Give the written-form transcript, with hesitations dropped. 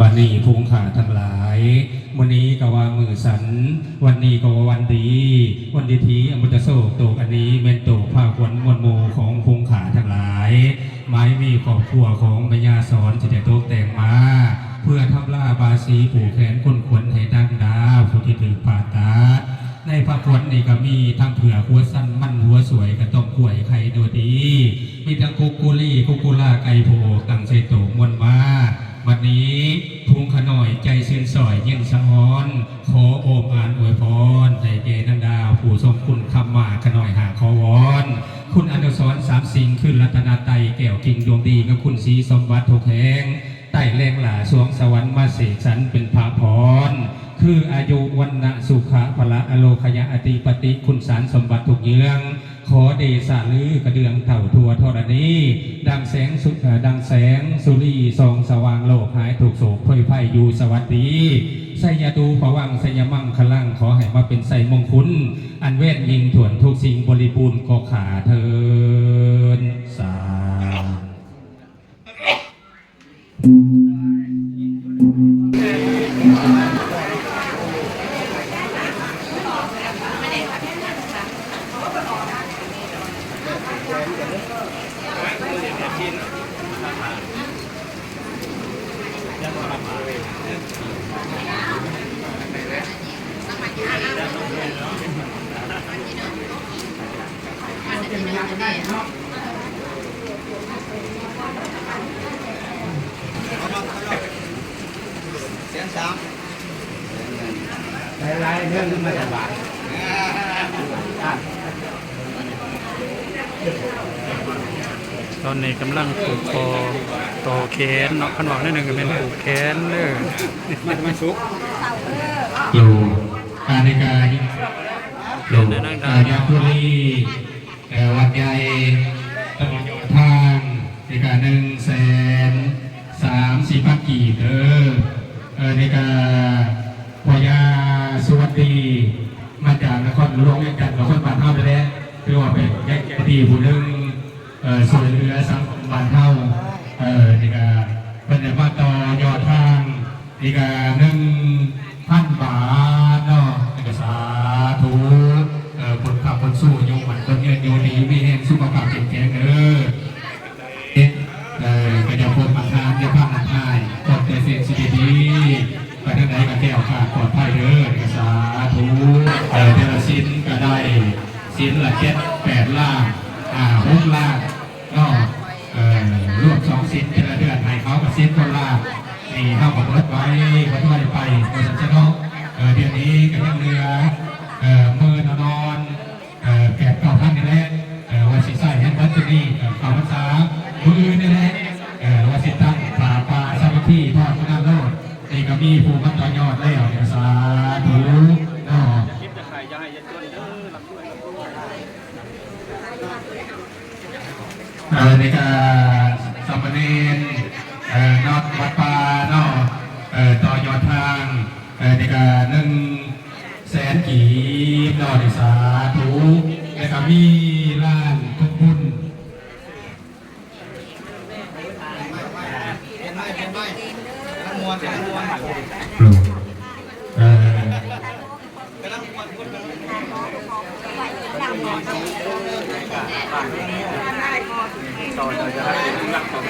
บัดนี้ภูงขาทั้งหลายวันนี้ก็ว่ามือสันวันนี้ก็ว่าวันดีวันดีทีอมตะโศกโตกอันนี้เมนโตภาควันมวลโมของภูงขาทั้งหลายไม้มีครอบครัวของพญาสอนจิตโตกแต่งมาเพื่อทำล่าบาสีผูกแขนคนขวนให้ดังดาวผู้ที่ถือผ่าตาในพระควนนี่ก็มีทั้งเผือกหัวสั้นมั่นหัวสวยกระต้มกล้วยไข่ดูดีมีทั้งกุกุลี่กุกุลาไก่โผตั้งเสโตมวลมาวันนี้ทุงขน่อยใจเส้นสอยเย็นสะอ้อนขอโอมอ่านอวยพรใจเจนังดาวผู้ทรงคุณคำมาขน่อยหาขอวอนคุณอนุสรณ์สามสิ่งขึ้นรัตนาไตแก้วกิ่งดวงดีกับคุณศรีสมบัติทุกแห่งไต่แรงหล่าสวงสวรรค์มาเสกสรรเป็นพระพรคืออายุวันนะสุขะพละอโลคยะอติปติคุณสารสมบัติทุกเยืองขอเดชะลือกระเดืองเถ่าทัวทรณีดังแสงสุรีส่องสว่างโลกหายถูกโศกเผยไพ่อยู่สวัสดีไสยตูผวังไสยมั่งคลังขอให้มาเป็นไสมงคลอันเวทยิงถ่วนทุกสิ่งบริบูรณ์ก็ขาเทินสาเสียงสามหลายเรื่องขึ้นมาจากบ้านตอนนี้กำลังผูกคอต่อแขนเนาะขนมนิดหนึ่งก็เป็นผูกแขนเลยมันไม่สุกอยู่อาณิกายอยู่อาญาคุรีวัดใหญ่ตลอดทางในการ130,000 กีบในการพญาสุวัสดีมาจากนครหลวงยังจัดนครบาลเท่าไปแล้วคือว่าเป็นยักษ์ดีผู้หนึ่งสวยเรือสังคมบานเท่าในการเป็นมาต่อยอดทางในการ1,000 บาทเนาะสาธุผลขับผลสู้โยมันคนเงินโยดีมีแห่งสุขภาพแข็งแรงก็จะพบอาการจะพังอันทายปลอดแต่เสียงสิดีไปทางไหนก็แก้วขาดปลอดภัยสาธุเทระสินก็ได้สินละ8 ล่าง6 ล่างก็รวม2 สินเดือนให้เขากับสินคนล่างนี่เข้ากับรถไว้วันไว้ไปบริษัทเนาะเดือนนี้ก็ยังเหลือมือนอน8-9 ท่านนี่แหละวันสิใส่เห็นวัดจุนีข่าวภาษามือนี่แหละวันสิตั้งป่าสามัคคีทอดพระนามโลดนี่ก็มีภูมิต่อยอดแล้วสาธุเนาะในการสมณีนอดวัดป่าเนาะต่อยอดทางในการ100,000 กีบเนาะสาธุและก็มีล้านทุกบุญต่อจะให้หลักของ